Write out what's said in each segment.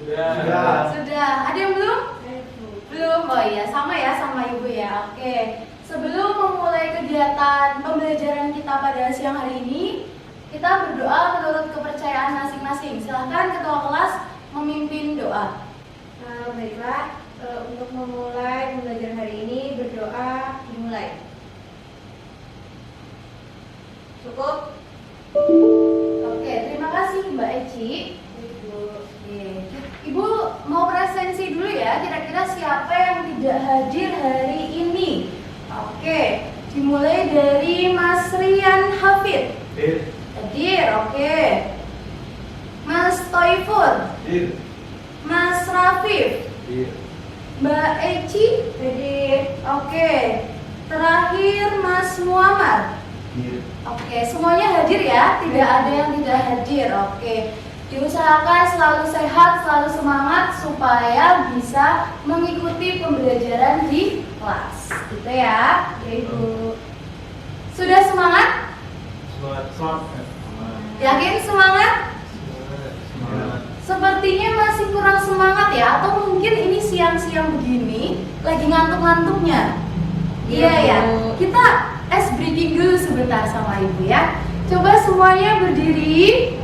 Sudah. Sudah. Ada yang belum? Belum. Oh iya, sama ya sama Ibu ya. Oke. Sebelum memulai kegiatan pembelajaran kita pada siang hari ini, kita berdoa menurut kepercayaan masing-masing. Silahkan ketua kelas memimpin doa. Baiklah, untuk memulai pembelajaran hari ini berdoa dimulai. Cukup? Oke, terima kasih Mbak Eci. Ibu mau presensi dulu ya, kira-kira siapa yang tidak hadir hari ini? Oke, dimulai dari Mas Rian Hafid. Hadir, oke. Mas Toifur. Hadir. Mas Rafif. Hadir. Mbak Eci. Hadir, oke. Terakhir Mas Muammar. Hadir. Oke, semuanya hadir ya, tidak ada yang tidak hadir. Oke, diusahakan selalu sehat, selalu semangat supaya bisa mengikuti pembelajaran di kelas. Gitu ya, Ibu. Sudah semangat? Semangat. Yakin semangat? Sepertinya masih kurang semangat ya, atau mungkin ini siang-siang begini lagi ngantuk-ngantuknya. Iya ya, kita ice breaking dulu sebentar sama Ibu ya. Coba semuanya berdiri.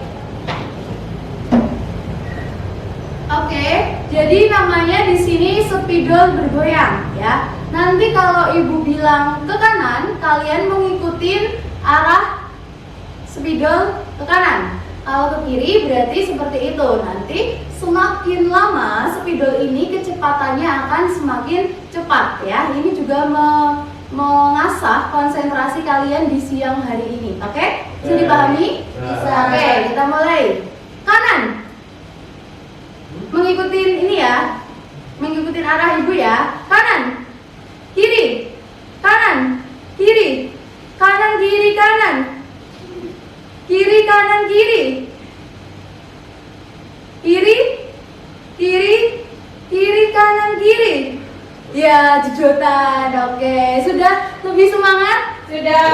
Oke, jadi namanya di sini spidol bergoyang ya. Nanti kalau Ibu bilang ke kanan, kalian mengikuti arah spidol ke kanan. Kalau ke kiri berarti seperti itu. Nanti semakin lama spidol ini kecepatannya akan semakin cepat ya. Ini juga mengasah konsentrasi kalian di siang hari ini. Oke? Bisa dipahami? Bisa. Oke, kita mulai. Kanan. Mengikuti ini ya. Mengikuti arah Ibu ya. Kanan. Kiri. Kanan. Kiri. Kanan, kiri, kanan. Kiri, kanan, kiri. Kiri. Kiri. Kiri, kanan, kiri. Ya, jejotan. Oke, sudah lebih semangat? Sudah.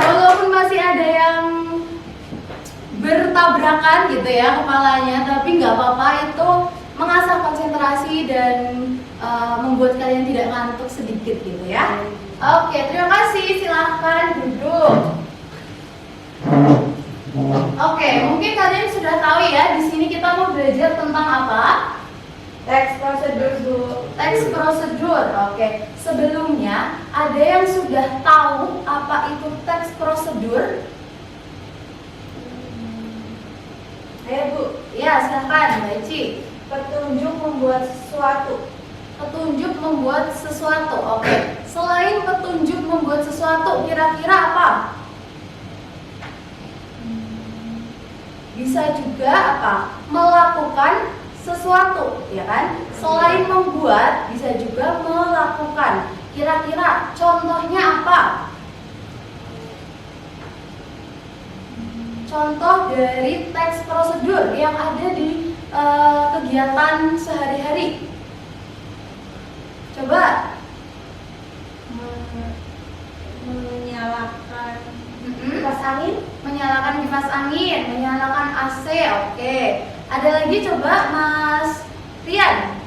Walaupun masih ada yang bertabrakan gitu ya kepalanya, tapi nggak apa-apa, itu mengasah konsentrasi dan membuat kalian tidak ngantuk sedikit gitu ya. Oke, terima kasih. Silahkan duduk. Oke, mungkin kalian sudah tahu ya, di sini kita mau belajar tentang apa? Teks prosedur, Bu. Teks prosedur. Oke, sebelumnya ada yang sudah tahu apa itu teks prosedur? Ayo, Bu. Ya, silahkan, Mbak Eci. Petunjuk membuat sesuatu. Petunjuk membuat sesuatu. Oke, selain petunjuk membuat sesuatu, kira-kira apa? Bisa juga apa? Melakukan sesuatu, ya kan? Selain membuat, bisa juga melakukan. Kira-kira contohnya apa? Contoh dari teks prosedur yang ada di kegiatan sehari-hari. Coba. Menyalakan kipas angin. Menyalakan kipas angin, menyalakan AC. Oke. Ada lagi coba Mas Rian.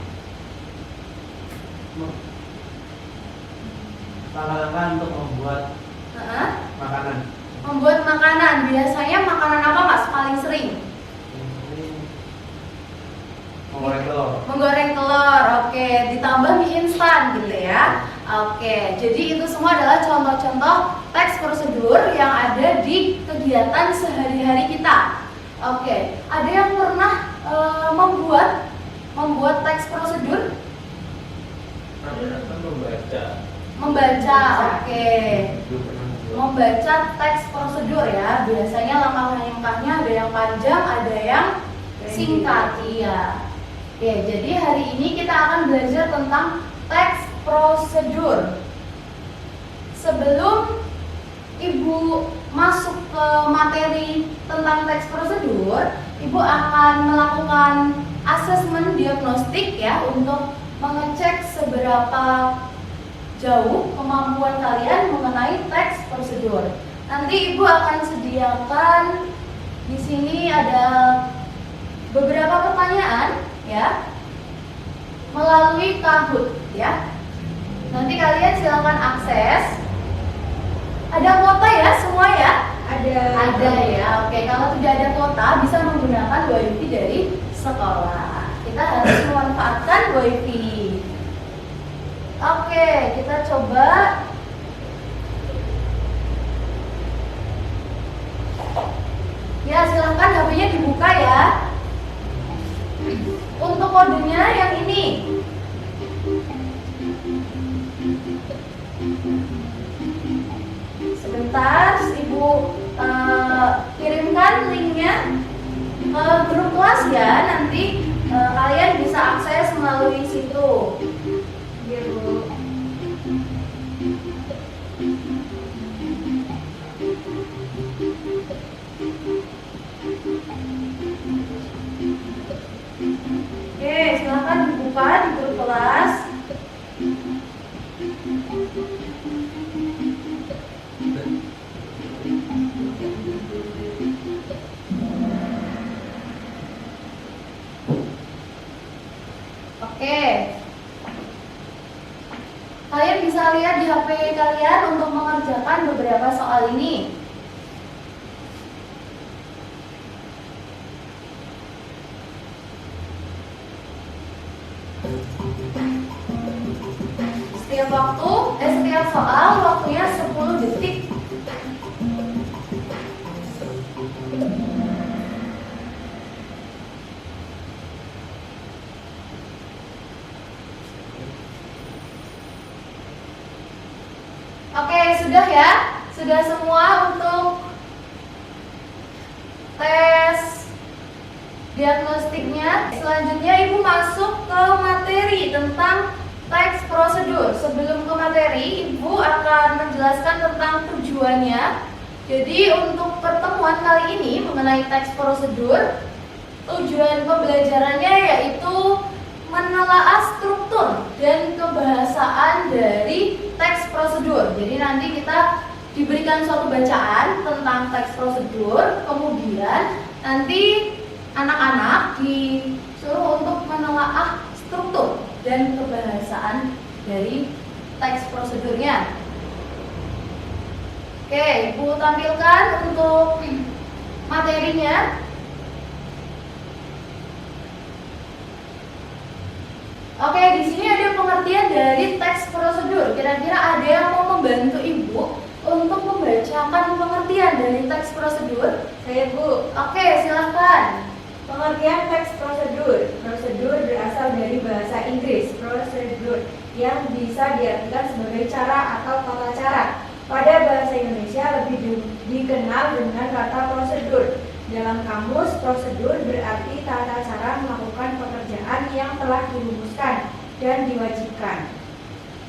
Langkah-langkah untuk membuat makanan. Membuat makanan. Biasanya makanan apa Mas paling sering? Menggoreng telur. Menggoreng telur. Oke. Ditambah mie instan gitu ya. Oke. Jadi itu semua adalah contoh-contoh teks prosedur yang ada di kegiatan sehari-hari kita. Oke. Ada yang pernah membuat teks prosedur? Membaca. Oke. Membaca teks prosedur ya. Biasanya langkah-langkahnya ada yang panjang, ada yang singkat. Iya. Oke, jadi hari ini kita akan belajar tentang teks prosedur. Sebelum Ibu masuk ke materi tentang teks prosedur, Ibu akan melakukan asesmen diagnostik ya untuk mengecek seberapa jauh kemampuan kalian mengenai teks prosedur. Nanti Ibu akan sediakan di sini ada beberapa pertanyaan ya, melalui Kahoot ya. Nanti kalian silakan akses. Ada kuota ya semua ya? Ada ya. Oke, kalau tidak ada kuota bisa menggunakan WiFi dari sekolah. Kita harus memanfaatkan WiFi. Oke, kita coba. Ya, silahkan HP-nya dibuka ya. Untuk kodenya yang ini. Sebentar, Ibu kirimkan linknya ke grup kelas ya. Nanti kalian bisa akses melalui situ. Iya, Bu. Oke, silakan dibuka di grup kelas. Oke. Kalian bisa lihat di HP kalian untuk mengerjakan beberapa soal ini. Setiap soal waktunya 10 detik. Oke, sudah ya? Sudah semua untuk tes diagnostiknya. Selanjutnya Ibu masuk ke materi tentang teks prosedur. Sebelum ke materi, Ibu akan menjelaskan tentang tujuannya. Jadi untuk pertemuan kali ini mengenai teks prosedur, tujuan pembelajarannya yaitu menelaah struktur dan kebahasaan dari teks prosedur. Jadi nanti kita diberikan suatu bacaan tentang teks prosedur, kemudian nanti anak-anak disuruh untuk menelaah struktur dan kebahasaan dari teks prosedurnya. Oke, Ibu tampilkan untuk materinya. Oke, di sini ada pengertian dari teks prosedur. Kira-kira ada yang mau membantu Ibu untuk membacakan pengertian dari teks prosedur? Saya, Bu. Oke, silakan. Pengertian teks prosedur. Prosedur berasal dari bahasa Inggris, prosedur, yang bisa diartikan sebagai cara atau tata cara. Pada bahasa Indonesia lebih dikenal dengan kata prosedur. Dalam kamus, prosedur berarti tata cara melakukan pekerjaan yang telah dirumuskan dan diwajibkan.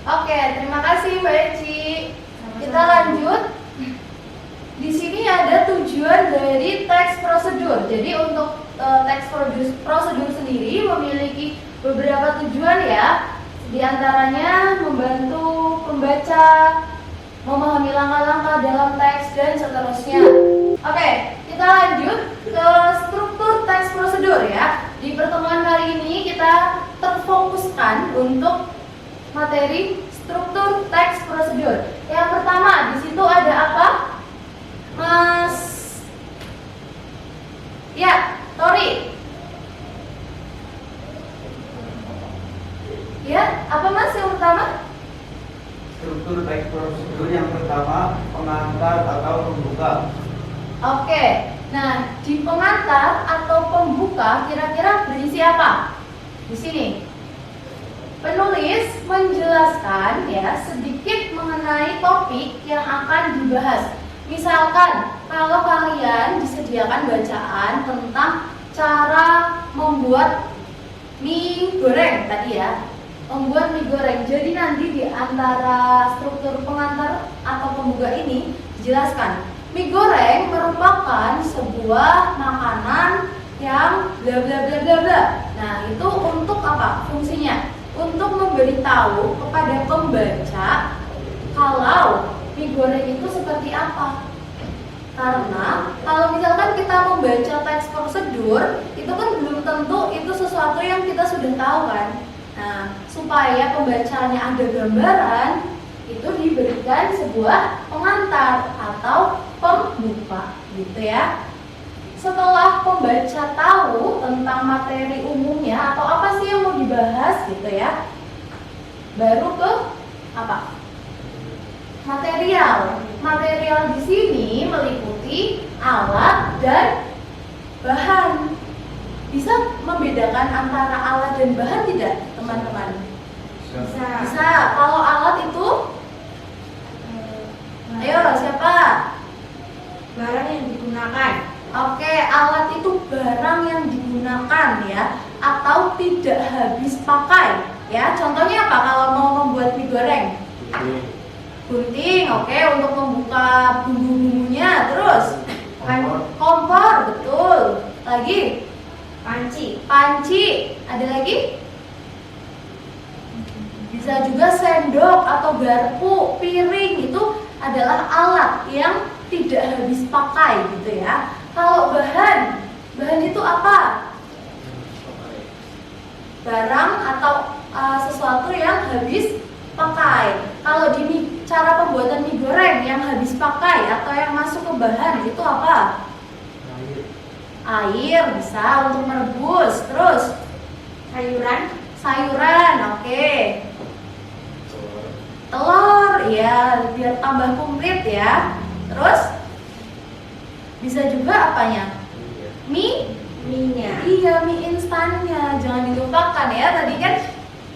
Oke, terima kasih Mbak Eci. Kita lanjut. Di sini ada tujuan dari teks prosedur. Jadi untuk teks prosedur sendiri memiliki beberapa tujuan ya. Di antaranya membantu pembaca memahami langkah-langkah dalam teks dan seterusnya. Oke, kita lanjut ke struktur teks prosedur ya. Di pertemuan kali ini kita terfokuskan untuk materi struktur teks prosedur. Yang pertama, di situ ada apa? Mas ya, Tori. Ya, apa Mas yang pertama? Struktur teks prosedur yang pertama, pengantar atau pembuka. Oke, nah di pengantar atau pembuka kira-kira berisi apa? Di sini penulis menjelaskan ya sedikit mengenai topik yang akan dibahas. Misalkan kalau kalian disediakan bacaan tentang cara membuat mie goreng tadi ya, membuat mie goreng. Jadi nanti di antara struktur pengantar atau pembuka ini dijelaskan mie goreng merupakan sebuah makanan yang bla bla bla bla bla. Nah, itu untuk apa fungsinya? Untuk memberitahu kepada pembaca kalau mie goreng itu seperti apa. Karena kalau misalkan kita membaca teks prosedur, itu kan belum tentu itu sesuatu yang kita kita sudah tahu kan. Nah, supaya pembacaannya ada gambaran, itu diberikan sebuah pengantar atau pembuka, gitu ya. Setelah pembaca tahu tentang materi umumnya atau apa sih yang mau dibahas, gitu ya, baru ke apa? Material. Material di sini meliputi alat dan bahan. Bisa membedakan antara alat dan bahan tidak, teman-teman? Bisa. Bisa. Kalau alat itu, ayo siapa? Barang yang digunakan. Oke, alat itu barang yang digunakan ya, atau tidak habis pakai ya. Contohnya apa kalau mau membuat mie goreng? Gunting, oke, untuk membuka bumbu-bumbunya. Terus kompor, betul. Lagi Panci. panci, ada lagi? Bisa juga sendok atau garpu, piring, itu adalah alat yang tidak habis pakai, gitu ya. Kalau bahan itu apa? Barang atau sesuatu yang habis pakai. Kalau di cara pembuatan mie goreng yang habis pakai atau yang masuk ke bahan itu apa? Air, bisa untuk merebus. Terus sayuran, oke. Telur, ya, biar tambah komplit ya. Terus bisa juga apanya? Minyak. Iya, mie instannya. Jangan dilupakan ya. Tadi kan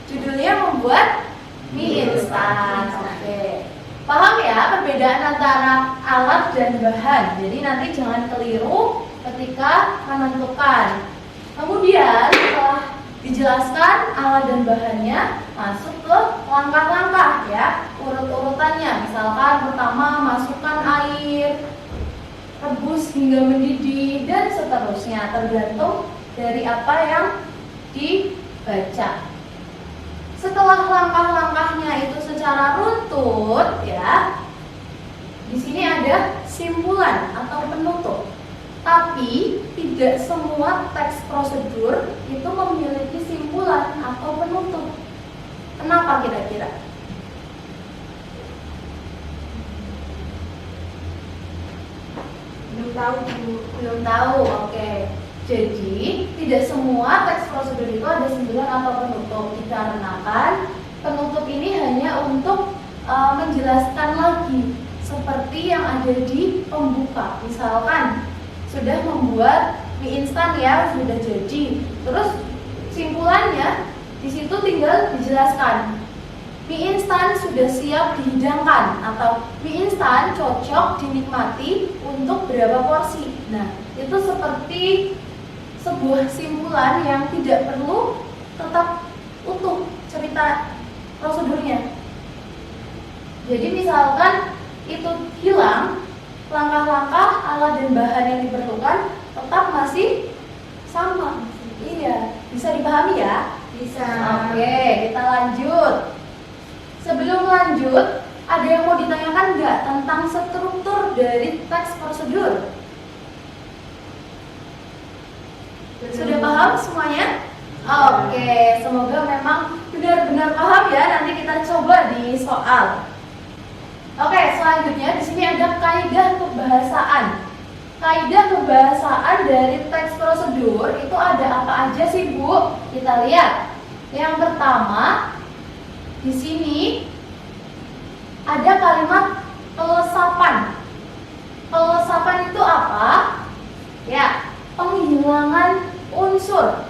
judulnya membuat mie instan. Oke. Paham ya perbedaan antara alat dan bahan. Jadi nanti jangan keliru ketika menentukan. Kemudian setelah dijelaskan alat dan bahannya, masuk ke langkah-langkah ya, urut-urutannya. Misalkan pertama masukkan air, rebus hingga mendidih, dan seterusnya, tergantung dari apa yang dibaca. Setelah langkah-langkahnya itu secara runtut ya, di sini ada simpulan atau penutup. Tapi tidak semua teks prosedur itu memiliki simpulan atau penutup. Kenapa kira-kira? Belum tahu. Oke. Jadi tidak semua teks prosedur itu ada simpulan atau penutup. Dikarenakan penutup ini hanya untuk menjelaskan lagi seperti yang ada di pembuka. Misalkan sudah membuat mie instan ya, sudah jadi. Terus simpulannya di situ tinggal dijelaskan. Mie instan sudah siap dihidangkan atau mie instan cocok dinikmati untuk berapa porsi. Nah, itu seperti sebuah simpulan yang tidak perlu tetap utuh cerita prosedurnya. Jadi misalkan itu hilang, langkah-langkah, alat dan bahan yang diperlukan tetap masih sama. Iya, bisa dipahami ya? Bisa. Oke, kita lanjut. Sebelum lanjut, ada yang mau ditanyakan nggak tentang struktur dari teks prosedur? Sudah paham semuanya? Oke, semoga memang benar-benar paham ya. Nanti kita coba di soal. Oke, selanjutnya di sini ada kaidah kebahasaan. Kaidah kebahasaan dari teks prosedur itu ada apa aja sih, Bu? Kita lihat. Yang pertama, di sini ada kalimat pelesapan. Pelesapan itu apa? Ya, penghilangan unsur.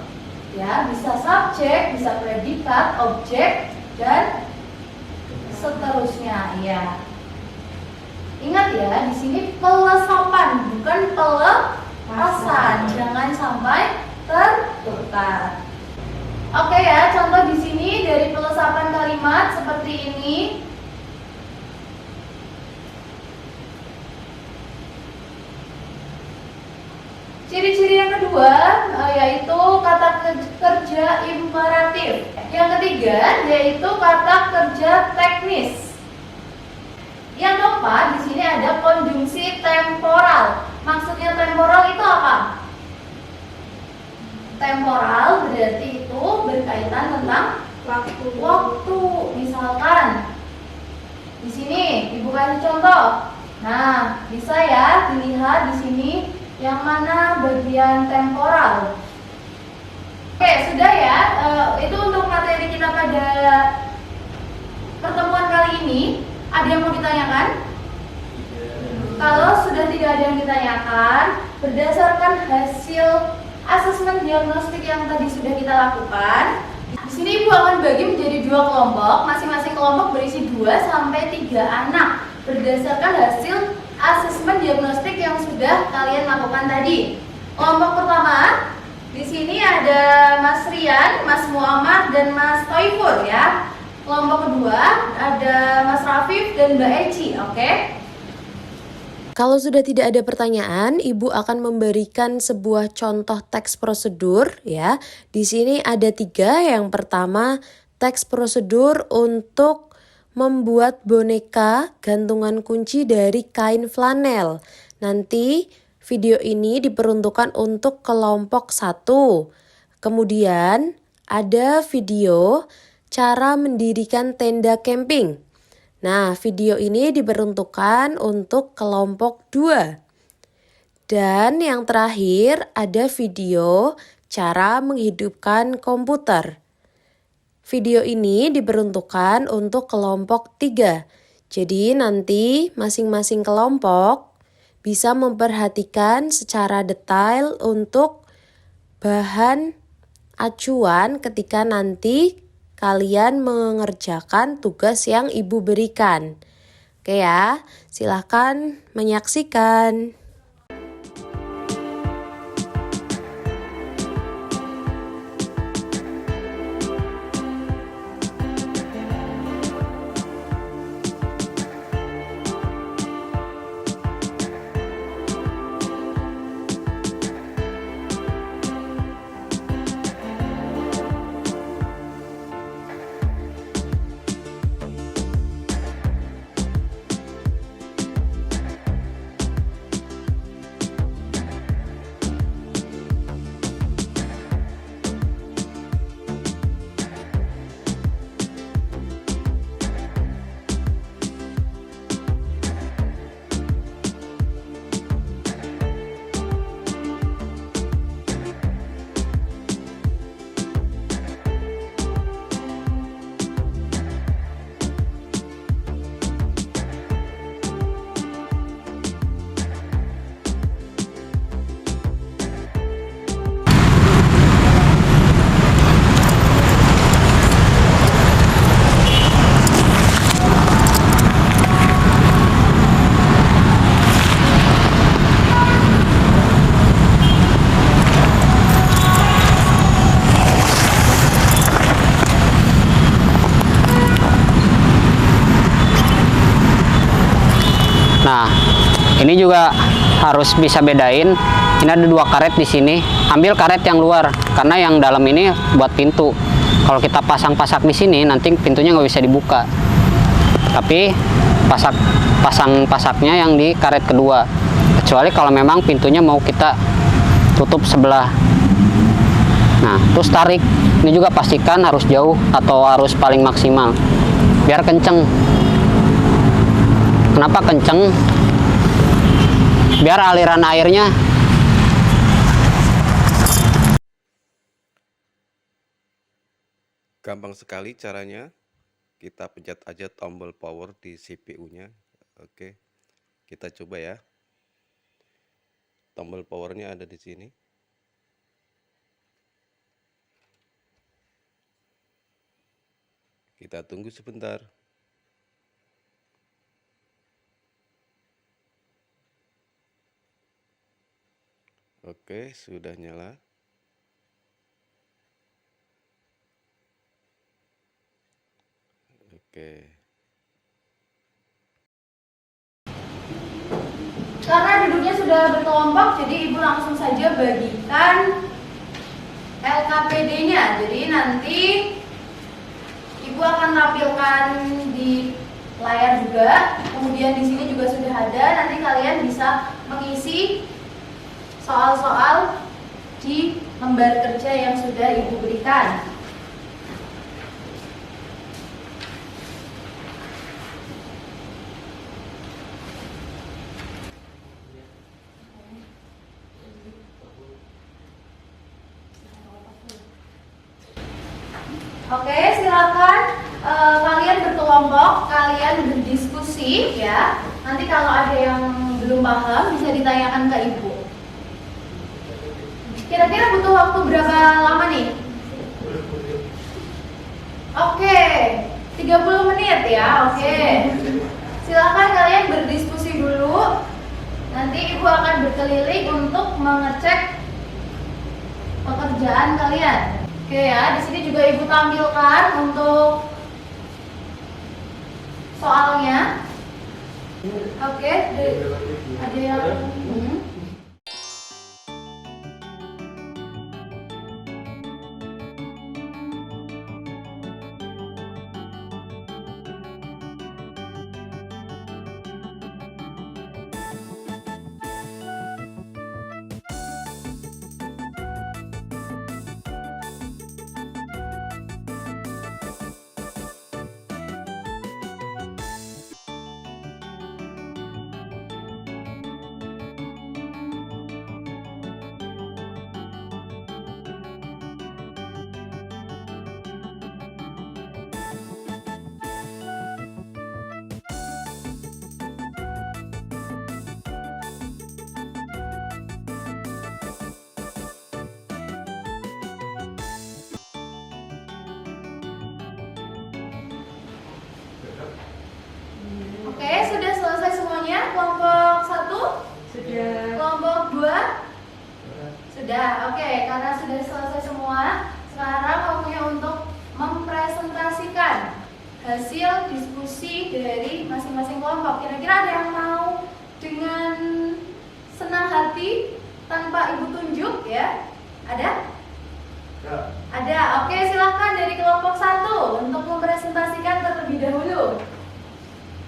Ya, bisa subjek, bisa predikat, objek, dan seterusnya. Ya. Ingat ya, di sini pelesapan, bukan pelepasan. Jangan sampai tertukar. Oke ya, contoh di sini dari pelesapan kalimat seperti ini. Ciri-ciri yang kedua yaitu kata kerja imperatif. Yang ketiga yaitu kata kerja teknis. Yang keempat di sini ada konjungsi temporal. Maksudnya temporal itu apa? temporal berarti itu berkaitan tentang waktu. Misalkan di sini Ibu kasih contoh. Nah, bisa ya dilihat di sini yang mana bagian temporal. Oke, sudah ya. Itu untuk materi kita pada pertemuan kali ini. Ada yang mau ditanyakan? Kalau sudah tidak ada yang ditanyakan, berdasarkan hasil asesmen diagnostik yang tadi sudah kita lakukan, di sini Ibu akan bagi menjadi 2 kelompok. Masing-masing kelompok berisi 2 sampai 3 anak berdasarkan hasil asesmen diagnostik yang sudah kalian lakukan tadi. Kelompok pertama, di sini ada Mas Rian, Mas Muhammad, dan Mas Toifur ya. Kelompok kedua ada Mas Rafif dan Mbak Eci, oke? Kalau sudah tidak ada pertanyaan, Ibu akan memberikan sebuah contoh teks prosedur ya. Di sini ada 3. Yang pertama, teks prosedur untuk membuat boneka gantungan kunci dari kain flanel. Nanti video ini diperuntukkan untuk kelompok 1. Kemudian ada video cara mendirikan tenda camping. Nah, video ini diperuntukkan untuk kelompok 2. Dan yang terakhir ada video cara menghidupkan komputer. Video ini diperuntukkan untuk kelompok 3. Jadi nanti masing-masing kelompok bisa memperhatikan secara detail untuk bahan acuan ketika nanti kalian mengerjakan tugas yang Ibu berikan. Oke ya, silahkan menyaksikan. Nah, ini juga harus bisa bedain. Ini ada 2 karet di sini. Ambil karet yang luar, karena yang dalam ini buat pintu. Kalau kita pasang-pasak di sini, nanti pintunya nggak bisa dibuka. Tapi pasang-pasaknya yang di karet kedua. Kecuali kalau memang pintunya mau kita tutup sebelah. Nah, terus tarik. Ini juga pastikan harus jauh atau harus paling maksimal. Biar kenceng. Kenapa kenceng? Biar aliran airnya gampang sekali caranya. Kita pencet aja tombol power di CPU-nya. Oke. Kita coba ya. Tombol powernya ada di sini. Kita tunggu sebentar. Oke, sudah nyala. Oke. Karena duduknya sudah berkelompok, jadi Ibu langsung saja bagikan LKPD-nya. Jadi nanti Ibu akan tampilkan di layar juga. Kemudian di sini juga sudah ada. Nanti kalian bisa mengisi soal-soal di lembar kerja yang sudah Ibu berikan. Oke, silakan kalian berkelompok, kalian berdiskusi ya. Nanti kalau ada yang belum paham bisa ditanyakan ke Ibu. Kira-kira butuh waktu berapa lama nih? Oke, 30 menit ya. Oke. Silakan kalian berdiskusi dulu. Nanti Ibu akan berkeliling untuk mengecek pekerjaan kalian. Oke ya, di sini juga Ibu tampilkan untuk soalnya. Oke, ada yang Oke, sudah selesai semuanya? Kelompok 1? Sudah. Kelompok 2? Sudah, oke. Karena sudah selesai semua, sekarang waktunya untuk mempresentasikan hasil diskusi dari masing-masing kelompok. Kira-kira ada yang mau dengan senang hati tanpa Ibu tunjuk ya? Ada? Ya. Ada, oke, silakan dari kelompok 1 untuk mempresentasikan terlebih dahulu.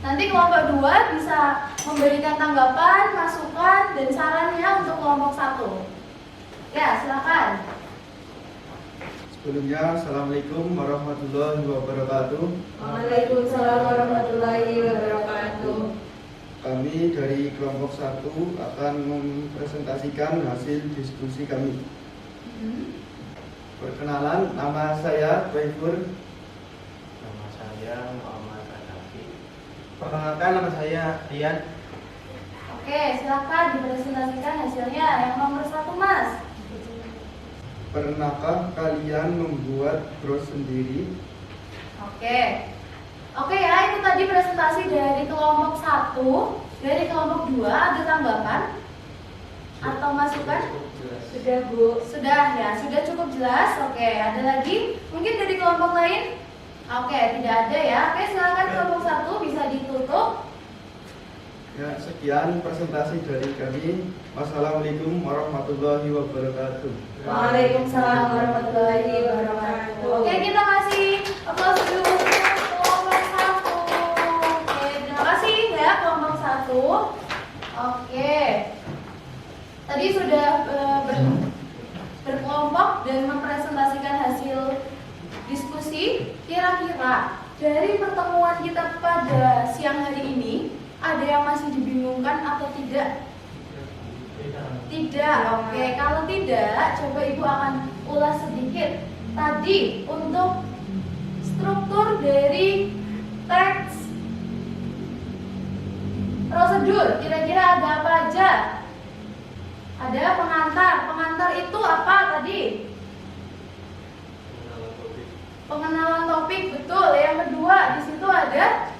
Nanti kelompok 2 bisa memberikan tanggapan, masukan, dan sarannya untuk kelompok 1. Ya, silakan. Sebelumnya, Assalamualaikum warahmatullahi wabarakatuh. Waalaikumsalam warahmatullahi wabarakatuh. Kami dari kelompok 1 akan mempresentasikan hasil diskusi kami. Perkenalan, nama saya Baifur. Nama saya Muhammad Hanafi. Perkenalkan, nama saya Rian. Oke, silakan dipresentasikan hasilnya. Yang nomor 1, Mas. Pernahkah kalian membuat bros sendiri? Oke. Oke ya, itu tadi presentasi dari kelompok 1. Dari kelompok 2 ada tanggapan atau masukan? Sudah, Bu. Sudah ya, sudah cukup jelas. Oke, ada lagi? Mungkin dari kelompok lain? Oke, tidak ada ya. Oke, silakan kelompok 1 bisa ditutup. Ya, sekian presentasi dari kami. Wassalamualaikum warahmatullahi wabarakatuh. Waalaikumsalam warahmatullahi wabarakatuh. Oke, kita kasih aplaus dulu untuk kelompok 1. Oke, terima kasih ya kelompok 1. Oke. Tadi sudah berkelompok dan mempresentasikan hasil diskusi. Kira-kira dari pertemuan kita pada siang hari ini, ada yang masih dibingungkan atau tidak? Tidak, oke. Kalau tidak, coba Ibu akan ulas sedikit. Tadi untuk struktur dari teks prosedur, kira-kira ada apa aja? Ada pengantar. Pengantar itu apa tadi? Pengenalan topik, betul. Yang kedua, di situ ada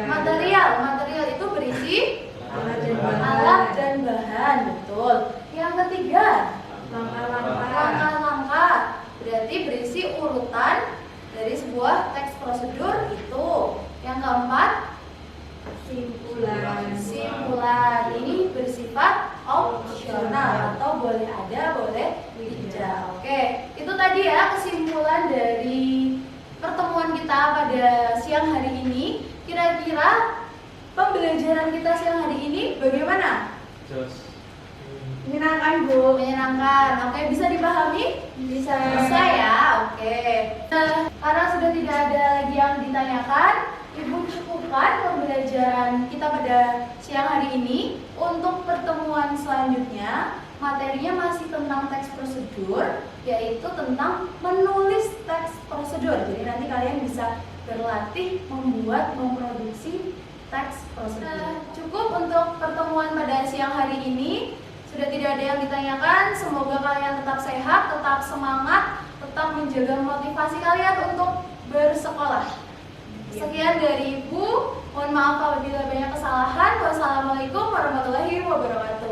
material. Material itu berisi alat dan bahan, betul. Yang ketiga, langkah-langkah, berarti berisi urutan dari sebuah teks prosedur itu. Yang keempat, simpulan. Ini bersifat opsional atau boleh ada, boleh tidak. Oke, itu tadi ya kesimpulan dari pertemuan kita pada siang hari ini. Kira-kira pembelajaran kita siang hari ini bagaimana? Menyenangkan, Bu. Menyenangkan. Oke, bisa dipahami? Bisa. Bisa ya, oke. Nah, karena sudah tidak ada lagi yang ditanyakan, Ibu cukupkan pembelajaran kita pada siang hari ini. Untuk pertemuan selanjutnya, materinya masih tentang teks prosedur, yaitu tentang menulis teks prosedur. Jadi nanti kalian bisa berlatih memproduksi teks prosedur. Cukup untuk pertemuan pada siang hari ini. Sudah tidak ada yang ditanyakan, semoga kalian tetap sehat, tetap semangat, tetap menjaga motivasi kalian untuk bersekolah. Sekian dari Ibu, mohon maaf apabila banyak kesalahan. Wassalamualaikum warahmatullahi wabarakatuh.